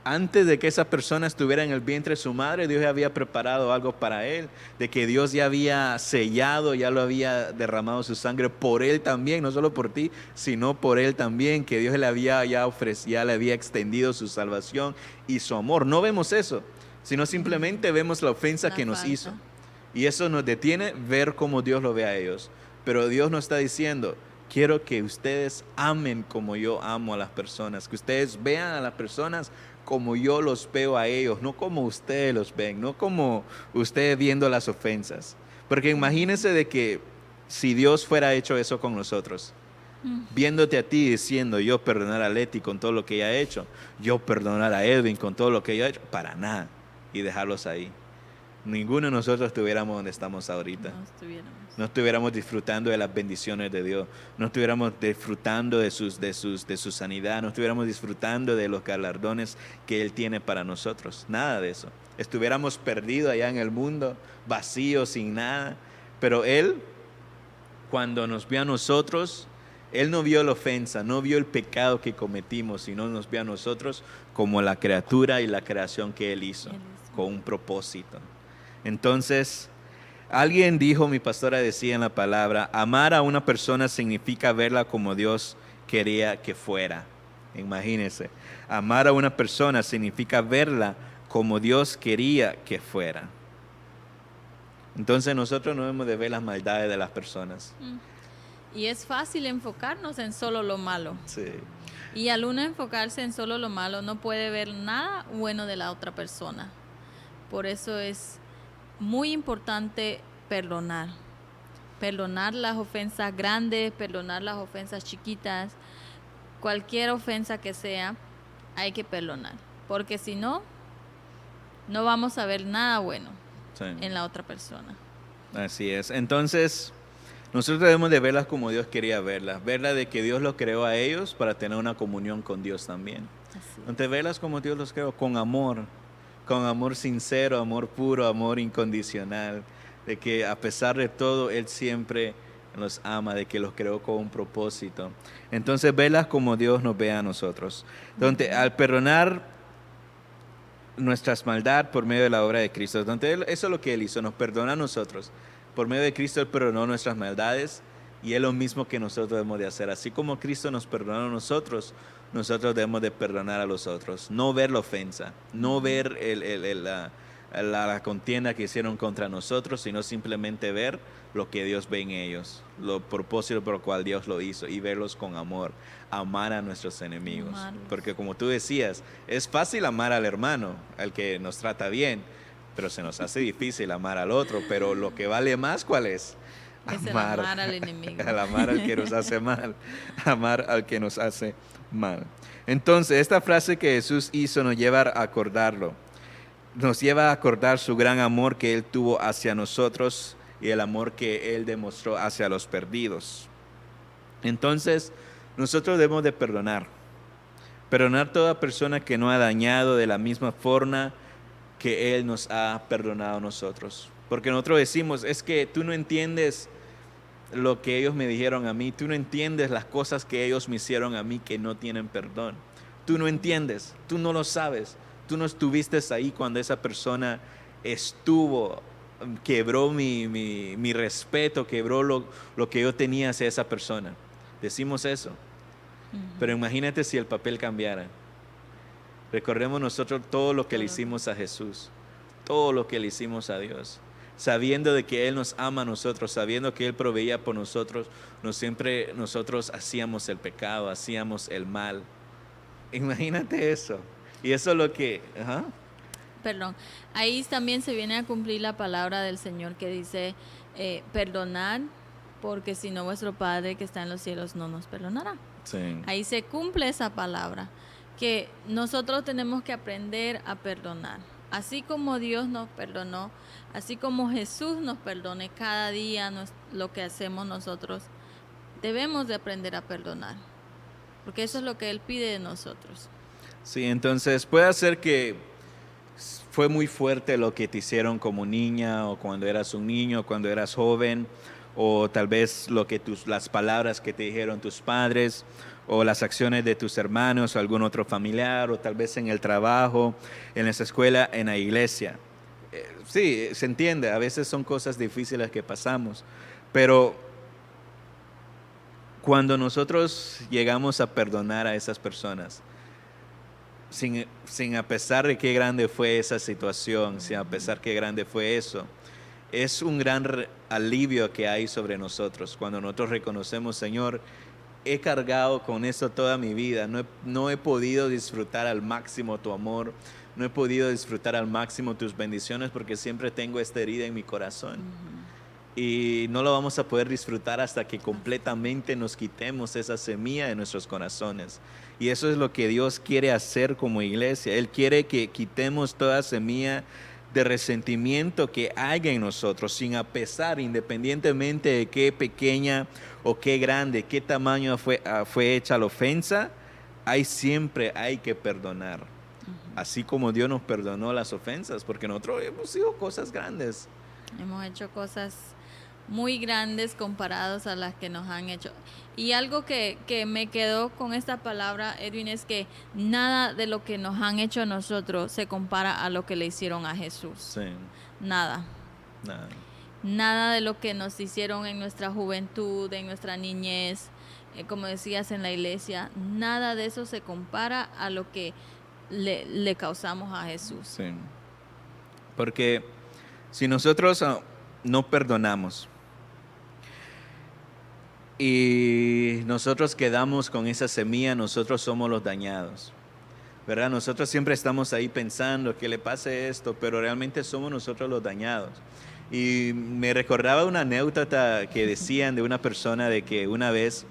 antes de que esa persona estuviera en el vientre de su madre, Dios ya había preparado algo para él, de que Dios ya había sellado, ya lo había derramado su sangre por él también, no solo por ti, sino por él también, que Dios le había ya ofrecido, ya le había extendido su salvación y su amor. No vemos eso, sino simplemente vemos la ofensa que nos hizo. Y eso nos detiene ver cómo Dios lo ve a ellos. Pero Dios nos está diciendo, quiero que ustedes amen como yo amo a las personas, que ustedes vean a las personas como yo los veo a ellos, no como ustedes los ven, no como ustedes viendo las ofensas. Porque imagínense de que si Dios fuera hecho eso con nosotros, viéndote a ti diciendo yo perdonar a Leti con todo lo que ella ha hecho, yo perdonar a Edwin con todo lo que ella ha hecho, para nada, y dejarlos ahí. Ninguno de nosotros estuviéramos donde estamos ahorita. No estuviéramos disfrutando de las bendiciones de Dios. No estuviéramos disfrutando de su sanidad. No estuviéramos disfrutando de los galardones que Él tiene para nosotros. Nada de eso. Estuviéramos perdidos allá en el mundo, vacíos, sin nada. Pero Él, cuando nos vio a nosotros, Él no vio la ofensa, no vio el pecado que cometimos, sino nos vio a nosotros como la criatura y la creación que Él hizo, con un propósito. Entonces, alguien dijo, mi pastora decía en la palabra, amar a una persona significa verla como Dios quería que fuera. Imagínense, amar a una persona significa verla como Dios quería que fuera. Entonces nosotros no debemos de ver las maldades de las personas. Y es fácil enfocarnos en solo lo malo. Sí. Y al uno enfocarse en solo lo malo, no puede ver nada bueno de la otra persona. Por eso es muy importante perdonar las ofensas grandes, perdonar las ofensas chiquitas, cualquier ofensa que sea, hay que perdonar, porque si no, no vamos a ver nada bueno en la otra persona. Así es. Entonces, nosotros debemos de verlas como Dios quería verlas, de que Dios los creó a ellos para tener una comunión con Dios también. Entonces, verlas como Dios los creó, con amor sincero, amor puro, amor incondicional, de que a pesar de todo, Él siempre los ama, de que los creó con un propósito. Entonces, verlas como Dios nos ve a nosotros. Entonces, al perdonar nuestras maldades por medio de la obra de Cristo, entonces, eso es lo que Él hizo, nos perdona a nosotros. Por medio de Cristo, Él perdonó nuestras maldades y es lo mismo que nosotros debemos de hacer. Así como Cristo nos perdonó a nosotros debemos de perdonar a los otros. No ver la ofensa, no ver la contienda que hicieron contra nosotros, sino simplemente ver lo que Dios ve en ellos, los propósitos por el cual Dios lo hizo, y verlos con amor, amar a nuestros enemigos. Porque como tú decías, es fácil amar al hermano, al que nos trata bien, pero se nos hace difícil amar al otro. Pero lo que vale más, ¿cuál es? Es el amar al enemigo. Al amar al que nos hace mal. Amar al que nos hace mal. Entonces, esta frase que Jesús hizo nos lleva a acordarlo. Nos lleva a acordar su gran amor que Él tuvo hacia nosotros y el amor que Él demostró hacia los perdidos. Entonces, nosotros debemos de perdonar. Perdonar a toda persona que nos ha dañado de la misma forma que Él nos ha perdonado a nosotros. Porque nosotros decimos, es que tú no entiendes lo que ellos me dijeron a mí, tú no entiendes las cosas que ellos me hicieron a mí que no tienen perdón. Tú no entiendes, tú no lo sabes, tú no estuviste ahí cuando esa persona estuvo, quebró mi respeto, quebró lo que yo tenía hacia esa persona. Decimos eso, pero imagínate si el papel cambiara. Recordemos nosotros todo lo que le hicimos a Jesús, todo lo que le hicimos a Dios, sabiendo de que Él nos ama a nosotros, sabiendo que Él proveía por nosotros, siempre nosotros hacíamos el pecado, hacíamos el mal. Imagínate eso. Y eso es lo que... Perdón, ahí también se viene a cumplir la palabra del Señor que dice, perdonad, porque si no vuestro Padre que está en los cielos no nos perdonará. Sí. Ahí se cumple esa palabra, que nosotros tenemos que aprender a perdonar. Así como Dios nos perdonó, así como Jesús nos perdone cada día lo que hacemos nosotros, debemos de aprender a perdonar, porque eso es lo que Él pide de nosotros. Sí, entonces puede ser que fue muy fuerte lo que te hicieron como niña o cuando eras un niño, cuando eras joven, o tal vez las palabras que te dijeron tus padres, o las acciones de tus hermanos o algún otro familiar, o tal vez en el trabajo, en la escuela, en la iglesia. Sí, se entiende, a veces son cosas difíciles que pasamos, pero cuando nosotros llegamos a perdonar a esas personas, sin a pesar de qué grande fue esa situación, sin a pesar qué grande fue eso, es un gran alivio que hay sobre nosotros cuando nosotros reconocemos, Señor, he cargado con eso toda mi vida, no he podido disfrutar al máximo tu amor, no he podido disfrutar al máximo tus bendiciones porque siempre tengo esta herida en mi corazón. Y no lo vamos a poder disfrutar hasta que completamente nos quitemos esa semilla de nuestros corazones. Y eso es lo que Dios quiere hacer como iglesia. Él quiere que quitemos toda semilla de resentimiento que haya en nosotros, sin apesar, independientemente de qué pequeña o qué grande, qué tamaño fue hecha la ofensa, siempre hay que perdonar. Así como Dios nos perdonó las ofensas, porque nosotros hemos sido cosas grandes. Hemos hecho cosas muy grandes comparados a las que nos han hecho. Y algo que me quedó con esta palabra, Edwin, es que nada de lo que nos han hecho a nosotros se compara a lo que le hicieron a Jesús. Sí. Nada. Nada de lo que nos hicieron en nuestra juventud, en nuestra niñez, como decías, en la iglesia, nada de eso se compara a lo que le causamos a Jesús. Sí. Porque si nosotros no perdonamos y nosotros quedamos con esa semilla, nosotros somos los dañados, ¿verdad? Nosotros siempre estamos ahí pensando que le pase esto, pero realmente somos nosotros los dañados. Y me recordaba una anécdota que decían de una persona de que una vez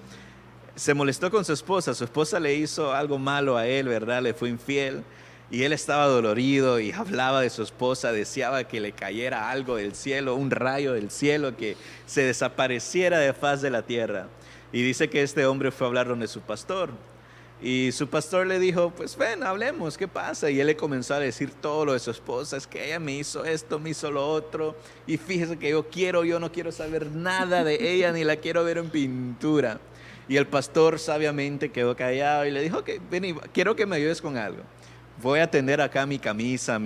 se molestó con su esposa le hizo algo malo a él, ¿verdad? Le fue infiel. Y él estaba dolorido y hablaba de su esposa, deseaba que le cayera algo del cielo, un rayo del cielo que se desapareciera de faz de la tierra. Y dice que este hombre fue a hablar donde su pastor. Y su pastor le dijo, pues ven, hablemos, ¿qué pasa? Y él le comenzó a decir todo lo de su esposa, es que ella me hizo esto, me hizo lo otro. Y fíjese que yo no quiero saber nada de ella, ni la quiero ver en pintura. Y el pastor sabiamente quedó callado y le dijo, okay, ven, quiero que me ayudes con algo. Voy a tender acá mi camisa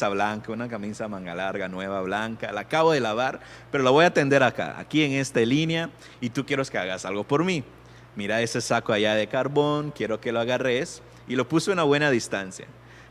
blanca, una camisa manga larga, nueva, blanca. La acabo de lavar, pero la voy a tender acá, aquí en esta línea, y tú quieres que hagas algo por mí. Mira ese saco allá de carbón, quiero que lo agarres. Y lo puso a una buena distancia.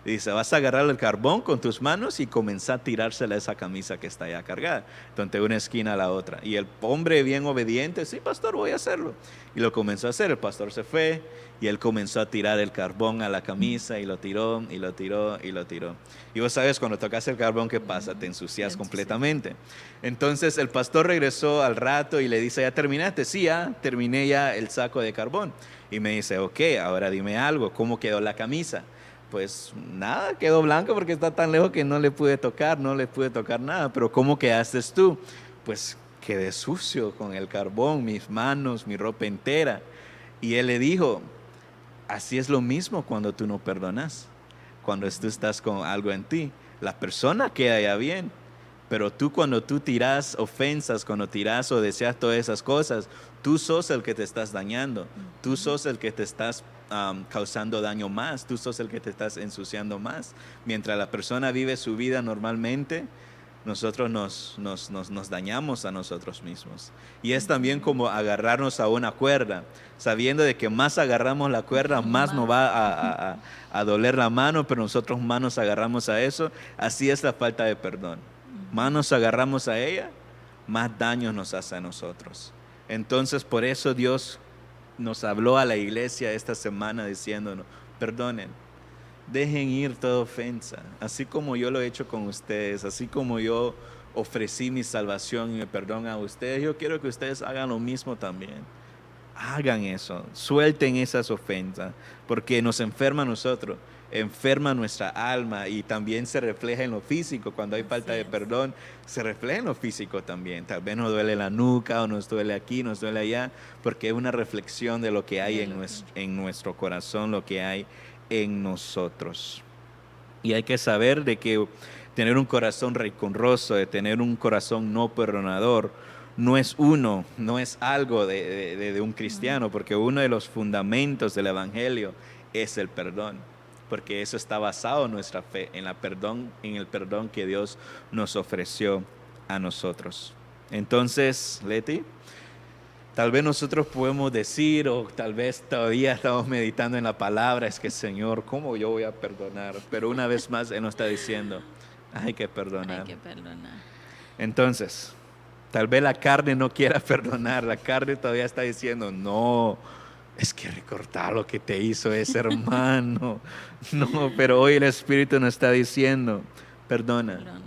Dice, vas a agarrar el carbón con tus manos y comenzar a tirársela a esa camisa que está ya cargada, entonces de una esquina a la otra. Y el hombre bien obediente, sí, pastor, voy a hacerlo. Y lo comenzó a hacer, el pastor se fue y él comenzó a tirar el carbón a la camisa y lo tiró, y lo tiró, y lo tiró. Y vos sabes, cuando tocas el carbón, ¿qué pasa? Te ensucias completamente. Entonces el pastor regresó al rato y le dice, ¿ya terminaste? Sí, ya terminé ya el saco de carbón. Y me dice, ok, ahora dime algo, ¿cómo quedó la camisa? Pues nada, quedó blanca porque está tan lejos que no le pude tocar nada. Pero ¿cómo quedaste tú? Pues quedé sucio con el carbón, mis manos, mi ropa entera. Y él le dijo, así es lo mismo cuando tú no perdonas, cuando tú estás con algo en ti. La persona queda ya bien, pero tú cuando tú tiras ofensas, cuando tiras o deseas todas esas cosas, tú sos el que te estás dañando, tú sos el que te estás causando daño más, tú sos el que te estás ensuciando más. Mientras la persona vive su vida normalmente, nosotros nos dañamos a nosotros mismos. Y es también como agarrarnos a una cuerda, sabiendo de que más agarramos la cuerda, más nos va a doler la mano, pero nosotros más nos agarramos a eso. Así es la falta de perdón. Más nos agarramos a ella, más daño nos hace a nosotros. Entonces, por eso Dios nos habló a la iglesia esta semana diciéndonos, perdonen, dejen ir toda ofensa, así como yo lo he hecho con ustedes, así como yo ofrecí mi salvación y mi perdón a ustedes, yo quiero que ustedes hagan lo mismo también. Hagan eso, suelten esas ofensas, porque nos enferma a nosotros, enferma nuestra alma y también se refleja en lo físico. Cuando hay falta de perdón, se refleja en lo físico también. Tal vez nos duele la nuca o nos duele aquí, nos duele allá, porque es una reflexión de lo que hay en nuestro corazón, lo que hay en nosotros. Y hay que saber de que tener un corazón rencoroso, de tener un corazón no perdonador, no es algo de un cristiano, porque uno de los fundamentos del evangelio es el perdón, porque eso está basado en nuestra fe, en el perdón que Dios nos ofreció a nosotros. Entonces, Leti, tal vez nosotros podemos decir, o tal vez todavía estamos meditando en la palabra, es que Señor, ¿cómo yo voy a perdonar? Pero una vez más Él nos está diciendo, hay que perdonar. Hay que perdonar. Entonces, tal vez la carne no quiera perdonar, la carne todavía está diciendo, no, es que recordar lo que te hizo ese hermano. No, pero hoy el Espíritu nos está diciendo, perdona,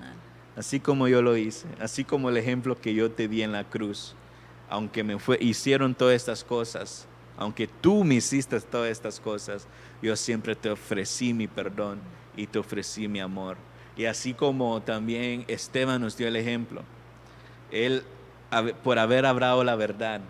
así como yo lo hice, así como el ejemplo que yo te di en la cruz. Aunque hicieron todas estas cosas, aunque tú me hiciste todas estas cosas, yo siempre te ofrecí mi perdón y te ofrecí mi amor. Y así como también Esteban nos dio el ejemplo, él, por haber hablado la verdad,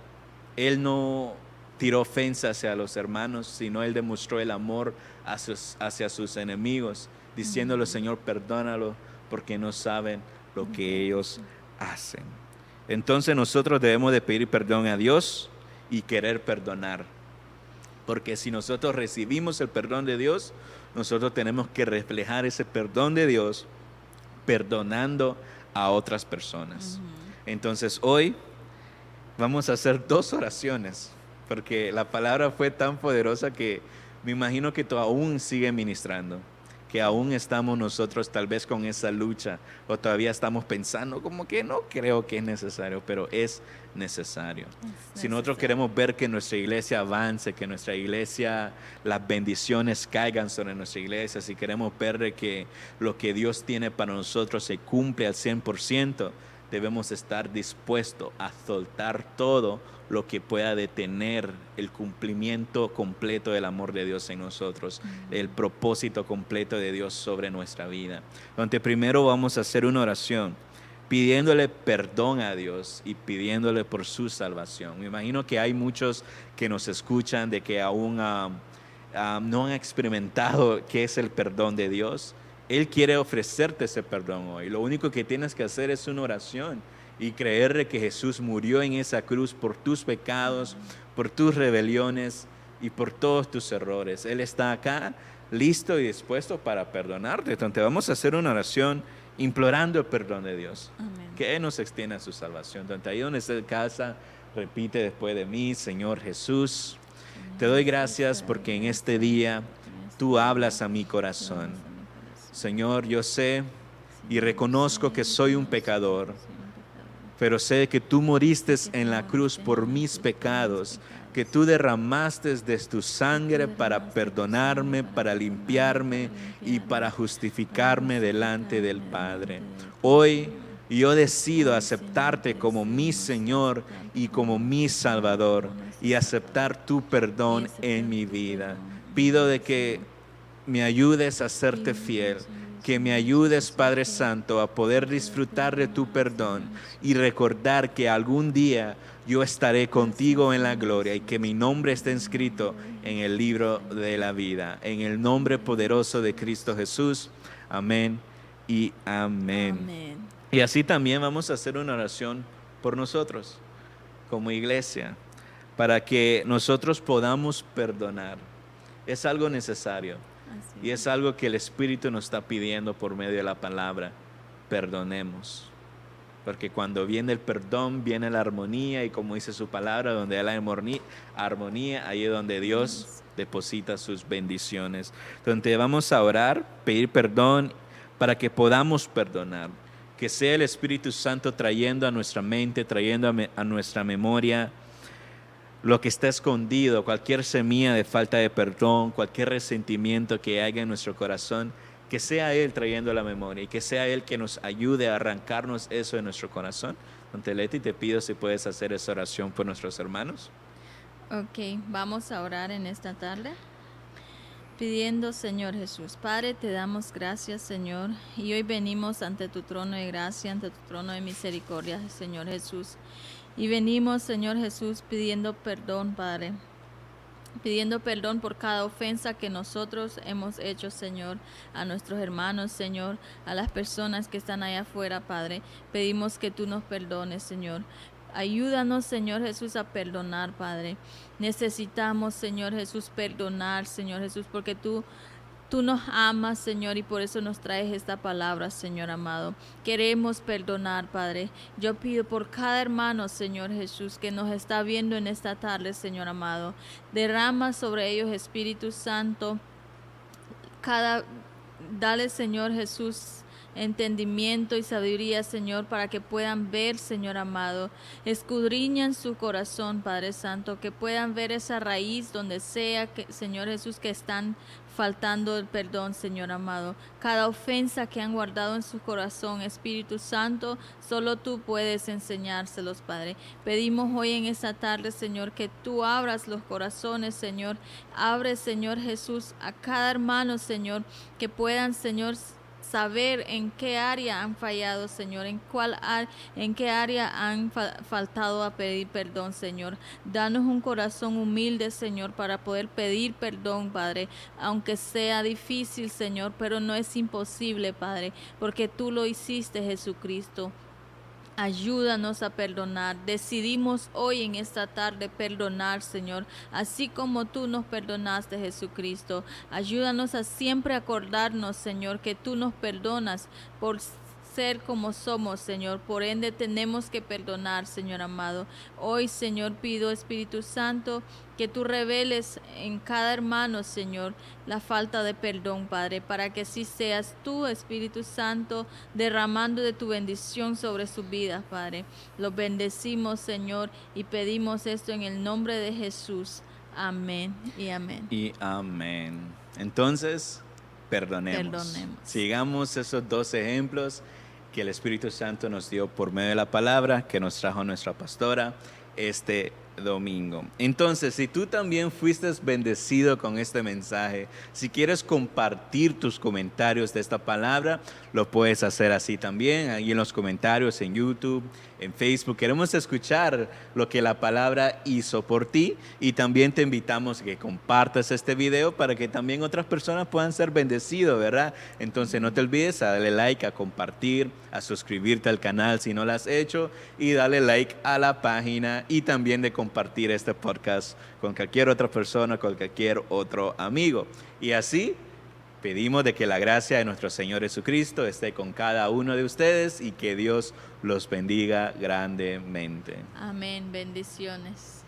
él no tiró ofensa hacia los hermanos, sino él demostró el amor hacia sus enemigos, diciéndole, Señor, perdónalo, porque no saben lo que ellos hacen. Entonces nosotros debemos de pedir perdón a Dios y querer perdonar. Porque si nosotros recibimos el perdón de Dios, nosotros tenemos que reflejar ese perdón de Dios perdonando a otras personas. Entonces hoy vamos a hacer 2 oraciones, porque la palabra fue tan poderosa que me imagino que tú aún sigue ministrando, que aún estamos nosotros tal vez con esa lucha, o todavía estamos pensando como que no creo que es necesario, pero es necesario. Si nosotros queremos ver que nuestra iglesia avance, que nuestra iglesia, las bendiciones caigan sobre nuestra iglesia, si queremos ver de que lo que Dios tiene para nosotros se cumple al 100%, debemos estar dispuestos a soltar todo lo que pueda detener el cumplimiento completo del amor de Dios en nosotros, el propósito completo de Dios sobre nuestra vida. Entonces, primero vamos a hacer una oración pidiéndole perdón a Dios y pidiéndole por su salvación. Me imagino que hay muchos que nos escuchan de que aún no han experimentado qué es el perdón de Dios. Él quiere ofrecerte ese perdón hoy. Lo único que tienes que hacer es una oración y creer que Jesús murió en esa cruz por tus pecados, por tus rebeliones y por todos tus errores. Él está acá listo y dispuesto para perdonarte. Entonces vamos a hacer una oración implorando el perdón de Dios. Amén. Que Él nos extienda su salvación. Entonces ahí donde esté en casa, repite después de mí: Señor Jesús, te doy gracias porque en este día tú hablas a mi corazón. Señor, yo sé y reconozco que soy un pecador, pero sé que tú moriste en la cruz por mis pecados, que tú derramaste de tu sangre para perdonarme, para limpiarme y para justificarme delante del Padre. Hoy yo decido aceptarte como mi Señor y como mi Salvador y aceptar tu perdón en mi vida. Pido de que me ayudes a serte fiel, que me ayudes, Padre Santo, a poder disfrutar de tu perdón y recordar que algún día yo estaré contigo en la gloria y que mi nombre esté inscrito en el libro de la vida. En el nombre poderoso de Cristo Jesús. Amén y amén. Amén. Y así también vamos a hacer una oración por nosotros, como iglesia, para que nosotros podamos perdonar. Es algo necesario. Así Y es algo que el Espíritu nos está pidiendo por medio de la palabra. Perdonemos. Porque cuando viene el perdón, viene la armonía. Y como dice su palabra, donde hay la armonía, ahí es donde Dios deposita sus bendiciones. Entonces vamos a orar, pedir perdón para que podamos perdonar. Que sea el Espíritu Santo trayendo a nuestra mente, trayendo a nuestra memoria lo que está escondido, cualquier semilla de falta de perdón, cualquier resentimiento que haya en nuestro corazón, que sea Él trayendo la memoria y que sea Él que nos ayude a arrancarnos eso de nuestro corazón. Don Leti, te pido si puedes hacer esa oración por nuestros hermanos. Ok, vamos a orar en esta tarde. Pidiendo, Señor Jesús, Padre, te damos gracias, Señor, y hoy venimos ante tu trono de gracia, ante tu trono de misericordia, Señor Jesús. Y venimos, Señor Jesús, pidiendo perdón, Padre. Pidiendo perdón por cada ofensa que nosotros hemos hecho, Señor, a nuestros hermanos, Señor, a las personas que están allá afuera, Padre. Pedimos que tú nos perdones, Señor. Ayúdanos, Señor Jesús, a perdonar, Padre. Necesitamos, Señor Jesús, perdonar, Señor Jesús, porque tú nos amas, Señor, y por eso nos traes esta palabra, Señor amado. Queremos perdonar, Padre. Yo pido por cada hermano, Señor Jesús, que nos está viendo en esta tarde, Señor amado. Derrama sobre ellos, Espíritu Santo. Dale, Señor Jesús, entendimiento y sabiduría, Señor, para que puedan ver, Señor amado. Escudriñan su corazón, Padre Santo, que puedan ver esa raíz donde sea, que, Señor Jesús, que están faltando el perdón, Señor amado. Cada ofensa que han guardado en su corazón, Espíritu Santo, solo tú puedes enseñárselos, Padre. Pedimos hoy en esta tarde, Señor, que tú abras los corazones, Señor. Abre, Señor Jesús, a cada hermano, Señor, que puedan, Señor, saber en qué área han fallado, Señor, en qué área han faltado a pedir perdón, Señor. Danos un corazón humilde, Señor, para poder pedir perdón, Padre, aunque sea difícil, Señor, pero no es imposible, Padre, porque tú lo hiciste, Jesucristo. Ayúdanos a perdonar. Decidimos hoy en esta tarde perdonar, Señor, así como tú nos perdonaste, Jesucristo. Ayúdanos a siempre acordarnos, Señor, que tú nos perdonas por ser como somos, Señor. Por ende tenemos que perdonar, Señor amado. Hoy, Señor, pido, Espíritu Santo, que tú reveles en cada hermano, Señor, la falta de perdón, Padre, para que así seas tú, Espíritu Santo, derramando de tu bendición sobre sus vidas, Padre. Los bendecimos, Señor, y pedimos esto en el nombre de Jesús. Amén y amén. Y amén. Entonces, perdonemos. Sigamos esos dos ejemplos que el Espíritu Santo nos dio por medio de la palabra que nos trajo nuestra pastora este domingo. Entonces, si tú también fuiste bendecido con este mensaje, si quieres compartir tus comentarios de esta palabra, lo puedes hacer así también, ahí en los comentarios, en YouTube, en Facebook. Queremos escuchar lo que la palabra hizo por ti y también te invitamos a que compartas este video para que también otras personas puedan ser bendecidos, ¿verdad? Entonces no te olvides a darle like, a compartir, a suscribirte al canal si no lo has hecho y darle like a la página y también de compartir este podcast con cualquier otra persona, con cualquier otro amigo. Y así pedimos de que la gracia de nuestro Señor Jesucristo esté con cada uno de ustedes y que Dios los bendiga grandemente. Amén. Bendiciones.